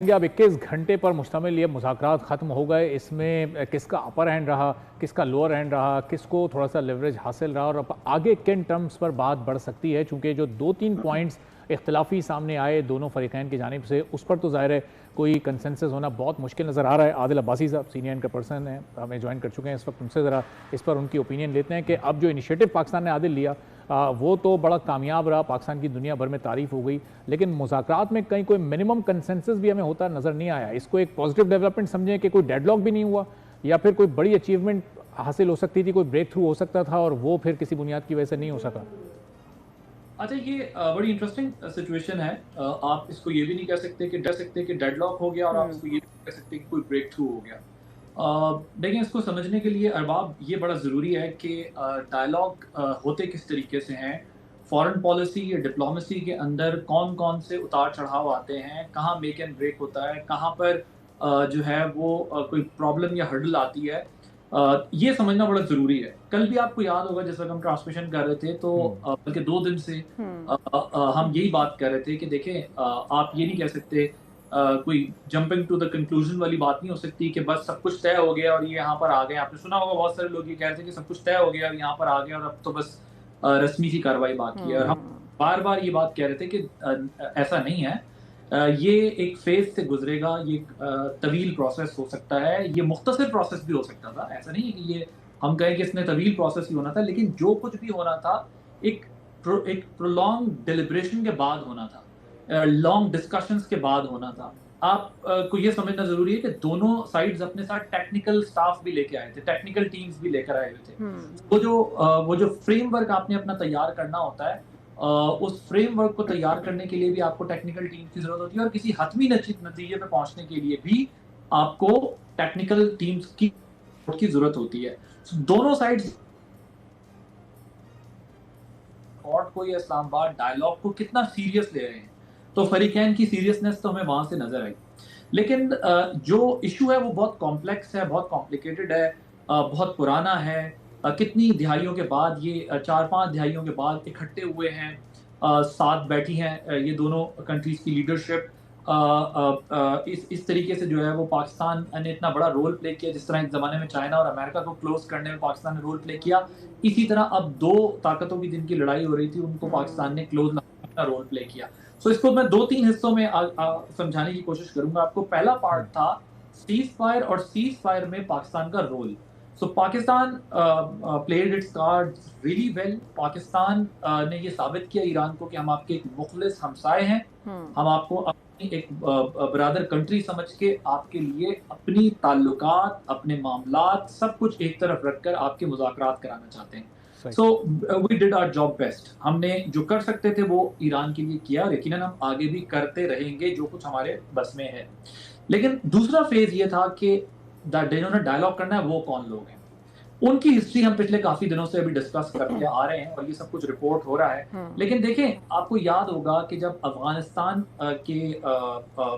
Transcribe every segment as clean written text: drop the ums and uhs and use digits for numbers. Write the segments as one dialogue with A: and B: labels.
A: अब 21 घंटे पर मुश्तमिल ये मुज़ाकरात ख़त्म हो गए। इसमें किसका अपर हैंड रहा, किसका लोअर हैंड रहा, किसको थोड़ा सा लेवरेज हासिल रहा और अब आगे किन टर्म्स पर बात बढ़ सकती है, चूँकि जो 2-3 पॉइंट्स इख्तलाफी सामने आए दोनों फ़रीक़ैन की जानिब से, उस पर तो ज़ाहिर है कोई कंसेंसस होना बहुत मुश्किल नज़र आ रहा है। आदिल अब्बासी साहब सीनियर इनका पर्सन हैं, हमें ज्वाइन कर चुके हैं इस वक्त। उनसे ज़रा इस पर उनकी ओपिनियन लेते हैं कि अब जो इनिशिएटिव पाकिस्तान ने आदिल लिया वो तो बड़ा कामयाब रहा, पाकिस्तान की दुनिया भर में तारीफ़ हो गई, लेकिन मुज़ाकरात में कहीं कोई मिनिमम कंसेंसस भी हमें होता नज़र नहीं आया। इसको एक पॉजिटिव डेवलपमेंट समझें कि कोई डेडलॉक भी नहीं हुआ, या फिर कोई बड़ी अचीवमेंट हासिल हो सकती थी, कोई ब्रेक थ्रू हो सकता था और वो फिर किसी बुनियाद की वजह से नहीं हो सका।
B: अच्छा, ये बड़ी इंटरेस्टिंग सिचुएशन है। आप इसको ये भी नहीं कह सकते कि डेडलॉक हो गया, और आप
C: हुँ।
B: इसको ये भी नहीं कह सकते कि कोई ब्रेक थ्रू हो गया। लेकिन इसको समझने के लिए अरबाब ये बड़ा ज़रूरी है कि डायलॉग होते किस तरीके से हैं, फॉरेन पॉलिसी या डिप्लोमेसी के अंदर कौन-कौन से उतार-चढ़ाव आते हैं, कहाँ मेक एंड ब्रेक होता है, कहाँ पर जो है वो कोई प्रॉब्लम या हर्डल आती है। ये समझना बड़ा ज़रूरी है। कल भी आपको याद होगा जिस वक़्त हम ट्रांसमिशन कर रहे थे, तो
A: हम्म।
B: बल्कि 2 दिन से
C: हुँ।
B: हम यही बात कर रहे थे कि देखें, आप ये नहीं कह सकते, कोई जंपिंग टू द कंक्लूजन वाली बात नहीं हो सकती कि बस सब कुछ तय हो गया और ये यहाँ पर आ गए। आपने सुना होगा बहुत सारे लोग ये कह रहे थे कि सब कुछ तय हो गया और यहाँ पर आ गए और अब तो बस रस्मी सी कार्रवाई बाकी है, और हम
C: हुँ।
B: बार-बार ये बात कह रहे थे कि ऐसा नहीं है। ये एक फ़ेज़ से गुज़रेगा, ये एक तवील प्रोसेस हो सकता है, ये मुख्तसर प्रोसेस भी हो सकता था। ऐसा नहीं है कि ये हम कहें कि इसमें तवील प्रोसेस ही होना था, लेकिन जो कुछ भी होना था, एक एक प्रोलॉन्ग डिलिब्रेशन के बाद होना था, लॉन्ग डिस्कशंस के बाद होना था। आप को ये समझना ज़रूरी है कि दोनों साइड्स अपने साथ टेक्निकल स्टाफ भी लेके आए थे, टेक्निकल टीम्स भी लेकर आए हुए थे।
C: हुँ।
B: वो जो फ्रेमवर्क आपने अपना तैयार करना होता है, उस फ्रेमवर्क को तैयार करने के लिए भी आपको टेक्निकल टीम की ज़रूरत होती है, और किसी हतमी नतीजे पे पहुँचने के लिए भी आपको टेक्निकल टीम्स की ज़रूरत होती है। दोनों साइड्स कोर्ट को या इस्लामाबाद डायलॉग को कितना सीरियस ले रहे हैं, तो फरीकैन की सीरियसनेस तो हमें वहाँ से नज़र आई। लेकिन जो इश्यू है वो बहुत कॉम्प्लेक्स है, बहुत कॉम्प्लिकेटेड है, बहुत पुराना है। कितनी दिहाइयों के बाद ये 4-5 दिहाइयों के बाद इकट्ठे हुए हैं, साथ बैठी हैं ये दोनों कंट्रीज़ की लीडरशिप। इस तरीके से जो है वो पाकिस्तान ने इतना बड़ा रोल प्ले किया, जिस तरह एक ज़माने में चाइना और अमेरिका को क्लोज़ करने में पाकिस्तान ने रोल प्ले किया, इसी तरह अब 2 ताकतों की जिनकी लड़ाई हो रही थी, उनको पाकिस्तान
C: हुँ।
B: ने क्लोज़ लाने का रोल प्ले किया। सो इसको मैं 2-3 हिस्सों में समझाने की कोशिश करूँगा आपको। पहला पार्ट
A: हम्म।
B: था सीज़ फायर, और सीज़ फायर में पाकिस्तान का रोल। So Pakistan played its cards really well. Pakistan ने ये साबित किया ईरान को कि हम आपके एक मुखलिस हमसाये हैं।
C: हुँ।
B: हम आपको अपनी एक ब्रदर कंट्री समझ के आपके लिए अपनी ताल्लुकात, अपने मामलात सब कुछ एक तरफ रखकर आपके मुज़ाकरात कराना चाहते हैं।
A: सही।
B: So we did our job best. हमने जो कर सकते थे वो ईरान के लिए किया, यकीनन हम आगे भी करते रहेंगे जो कुछ हमारे बस में है। लेकिन दूसरा फ़ेज़ ये था कि जिन्होंने डायलॉग करना है वो कौन लोग हैं? उनकी हिस्ट्री हम पिछले काफ़ी दिनों से अभी डिस्कस करते आ रहे हैं, और ये सब कुछ रिपोर्ट हो रहा है।
C: हुँ।
B: लेकिन देखें, आपको याद होगा कि जब अफ़गानिस्तान के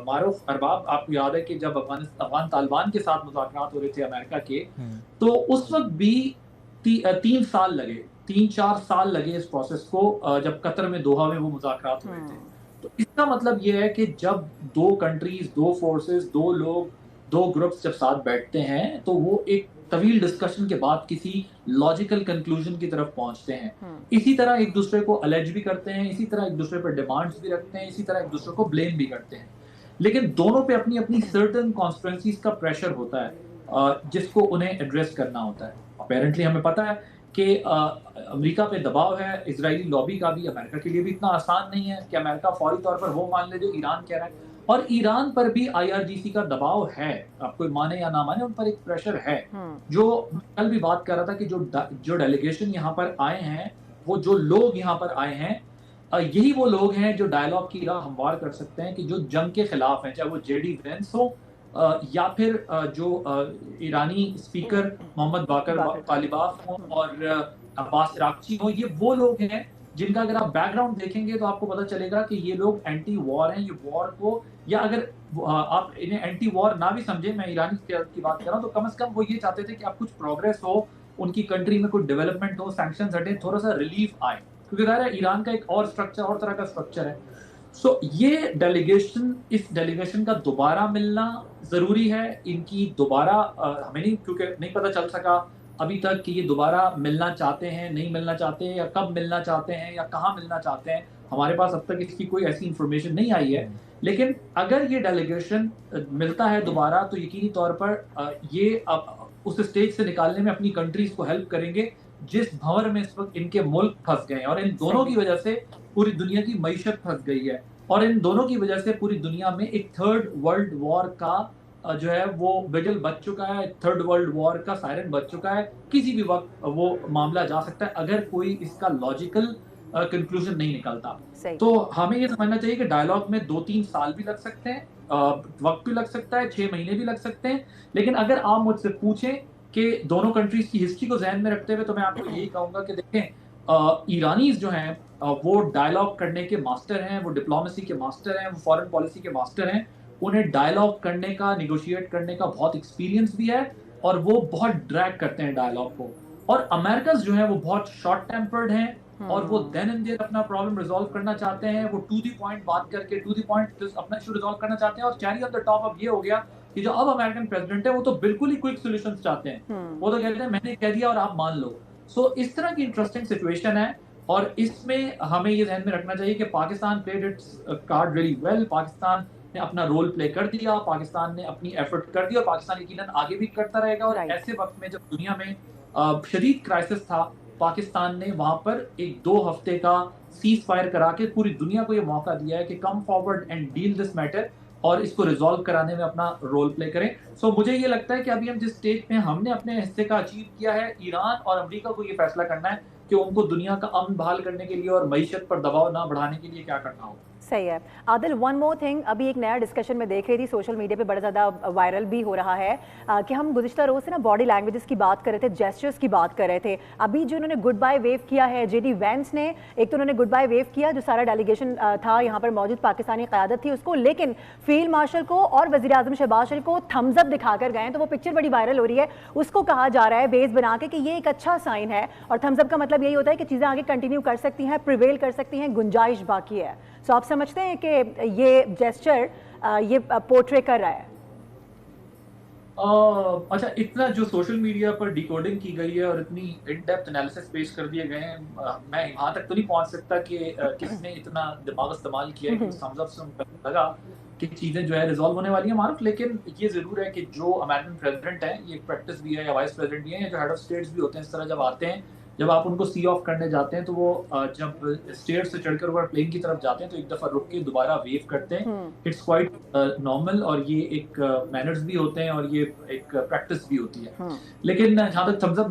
B: मारूफ़ अरबाब, आपको याद है कि जब अफ़गान तालिबान के साथ मुज़ाकरात हो रहे थे अमेरिका के,
A: हम्म।
B: तो उस वक़्त भी 3 साल लगे, 3-4 साल लगे इस प्रोसेस को, जब कतर में दोहा में वो मुज़ाकरात हो रहे थे।
C: हुँ।
B: तो इसका मतलब ये है कि जब 2 कंट्रीज़, 2 फ़ोर्सेस, 2 लोग, 2 ग्रुप्स जब साथ बैठते हैं, तो वो एक तवील डिस्कशन के बाद किसी लॉजिकल कंक्लूजन की तरफ पहुँचते हैं।
C: हुँ।
B: इसी तरह एक-दूसरे को अलेज भी करते हैं, इसी तरह एक-दूसरे पर डिमांड्स भी रखते हैं, इसी तरह एक-दूसरे को ब्लेम भी करते हैं। लेकिन दोनों पे अपनी-अपनी सर्टेन कॉन्स्टिट्यूएंसीज़ का प्रेशर होता है, जिसको उन्हें एड्रेस करना होता है। अपैरेंटली हमें पता है कि अमेरिका पे दबाव है, इज़राइली लॉबी का भी। अमेरिका के लिए भी इतना आसान नहीं है कि अमेरिका फौरी तौर पर वो मान ले जो ईरान कह रहा है, और ईरान पर भी आईआरजीसी का दबाव है। आप कोई माने या ना माने, उन पर एक प्रेशर है।
C: हुँ।
B: जो कल भी बात कर रहा था कि जो डेलीगेशन यहाँ पर आए हैं, वो जो लोग यहाँ पर आए हैं, यही वो लोग हैं जो डायलॉग की राह हमवार कर सकते हैं, कि जो जंग के खिलाफ हैं, चाहे वो जेडी वेंस हो, या फिर जो ईरानी स्पीकर मोहम्मद बाकर
C: बाकर
B: कालिबाफ हों,
C: हुँ।
B: और अब्बास इराक़ची हों। ये वो लोग हैं जिनका अगर आप बैकग्राउंड देखेंगे तो आपको पता चलेगा कि ये लोग एंटी वॉर हैं। ये वॉर को, या अगर आप इन्हें एंटी वॉर ना भी समझें, मैं ईरानी की बात कर रहा हूँ, तो कम से कम वो ये चाहते थे कि आप कुछ प्रोग्रेस हो, उनकी कंट्री में कोई डेवलपमेंट हो, सैंक्शंस हटें, थोड़ा-सा रिलीफ आए। क्योंकि ज़ाहिर है ईरान का एक और स्ट्रक्चर, और तरह का स्ट्रक्चर है। ये डेलीगेशन, इस डेलीगेशन का दोबारा मिलना ज़रूरी है। इनकी दोबारा हमें नहीं, क्योंकि नहीं पता चल सका अभी तक कि ये दोबारा मिलना चाहते हैं, नहीं मिलना चाहते हैं, या कब मिलना चाहते हैं, या कहाँ मिलना चाहते हैं। हमारे पास अब तक इसकी कोई ऐसी इन्फॉर्मेशन नहीं आई है। लेकिन अगर ये डेलीगेशन मिलता है दोबारा, तो यकीनी तौर पर ये उस स्टेज से निकालने में अपनी कंट्रीज़ को हेल्प करेंगे, जिस भंवर में इस वक़्त इनके मुल्क फँस गए हैं, और इन दोनों की वजह से पूरी दुनिया की मईशत फँस गई है। और इन दोनों की वजह से पूरी दुनिया में एक थर्ड वर्ल्ड वॉर का जो है वो विजल बज चुका है, थर्ड वर्ल्ड वॉर का सायरन बज चुका है। किसी भी वक्त वो मामला जा सकता है, अगर कोई इसका लॉजिकल कंक्लूजन नहीं निकलता। तो हमें ये समझना चाहिए कि डायलॉग में 2-3 साल भी लग सकते हैं, वक्त भी लग सकता है, 6 महीने भी लग सकते हैं। लेकिन अगर आप मुझसे पूछें कि दोनों कंट्रीज की हिस्ट्री को ज़हन में रखते हुए, तो मैं आपको यही कहूँगा कि देखें, ईरानीज़ जो हैं वो डायलॉग करने के मास्टर हैं, वो डिप्लोमेसी के मास्टर हैं, वो फॉरेन पॉलिसी के मास्टर हैं। उन्हें डायलॉग करने का, नेगोशिएट करने का बहुत एक्सपीरियंस भी है, और वो बहुत ड्रैग करते हैं डायलॉग को। और अमेरिकन्स जो हैं वो बहुत शॉर्ट टेम्पर्ड हैं, और वो देन एंड देयर अपना प्रॉब्लम रिजॉल्व करना चाहते हैं। वो टू द पॉइंट बात करके, टू द पॉइंट अपना इशू रिजॉल्व करना चाहते हैं। और चेरी ऑन द टॉप अब ये हो गया कि जो अब अमेरिकन प्रेसिडेंट है, वो तो बिल्कुल ही क्विक सॉल्यूशंस चाहते हैं। वो तो कहते हैं मैंने कह दिया और आप मान लो। इस तरह की इंटरेस्टिंग सिचुएशन है, और इसमें हमें ये ध्यान में रखना चाहिए कि Pakistan played its card really well. Pakistan ने अपना रोल प्ले कर दिया, पाकिस्तान ने अपनी एफर्ट कर दी, और पाकिस्तान यकीनन आगे भी करता रहेगा। और ऐसे वक्त में जब दुनिया में शदीद क्राइसिस था, पाकिस्तान ने वहां पर एक 2 हफ्ते का सीज फायर करा के पूरी दुनिया को ये मौका दिया है कि come forward and deal this matter, और इसको रिजॉल्व कराने में अपना रोल प्ले करें। मुझे ये लगता है कि अभी हम जिस स्टेज पे हमने अपने हिस्से का अचीव किया है, ईरान और अमेरिका को ये फैसला करना है कि उनको दुनिया का अमन बहाल करने के लिए और मईशत पर दबाव ना बढ़ाने के लिए क्या करना होगा।
C: सही है। आदिल, वन मोर थिंग, अभी एक नया डिस्कशन में देख रही थी, सोशल मीडिया पे बड़ा ज़्यादा वायरल भी हो रहा है कि हम गुज़िश्ता रोज़ से ना बॉडी लैंग्वेजेस की बात कर रहे थे, जेस्चर्स की बात कर रहे थे। अभी जो उन्होंने गुड बाय वेव किया है, जेडी वैंस ने, एक तो उन्होंने गुड बाय वेव किया, जो सारा डेलीगेशन था यहाँ पर मौजूद पाकिस्तानी क़यादत थी उसको, लेकिन फील्ड मार्शल को और वज़ीर आज़म शहबाज शरीफ को थम्स अप दिखाकर गए हैं। तो वो पिक्चर बड़ी वायरल हो रही है, उसको कहा जा रहा है बेस बना के कि ये एक अच्छा साइन है, और थम्स अप का मतलब यही होता है कि चीज़ें आगे कंटिन्यू कर सकती हैं, प्रिवेल कर सकती हैं, गुंजाइश बाकी है। सो आप समझते हैं कि ये जेस्चर ये पोर्ट्रे कर रहा है?
B: अच्छा, इतना जो सोशल मीडिया पर डिकोडिंग की गई है और इतनी इन डेप्थ एनालिसिस पेश कर दिए गए हैं, मैं वहां तक तो नहीं पहुंच सकता कि किसने इतना दिमाग इस्तेमाल किया है कि थम्स अप से लगा कि चीजें जो है रिजॉल्व होने वाली हैं मारूफ। लेकिन ये जरूर है कि जो अमेरिकन प्रेसिडेंट हैं, ये प्रैक्टिस भी है, या वाइस प्रेसिडेंट भी है, या जो हेड ऑफ स्टेट्स भी होते हैं, इस तरह जब आते हैं, जब आप उनको सी ऑफ करने जाते हैं, तो वो जब स्टेट से चढ़कर ऊपर प्लेन की तरफ जाते हैं, तो एक दफा रुक के दोबारा वेव करते हैं। इट्स क्वाइट नॉर्मल, और ये एक मैनर्स भी होते हैं, और ये एक प्रैक्टिस भी होती है। लेकिन जहाँ तक थम्स अप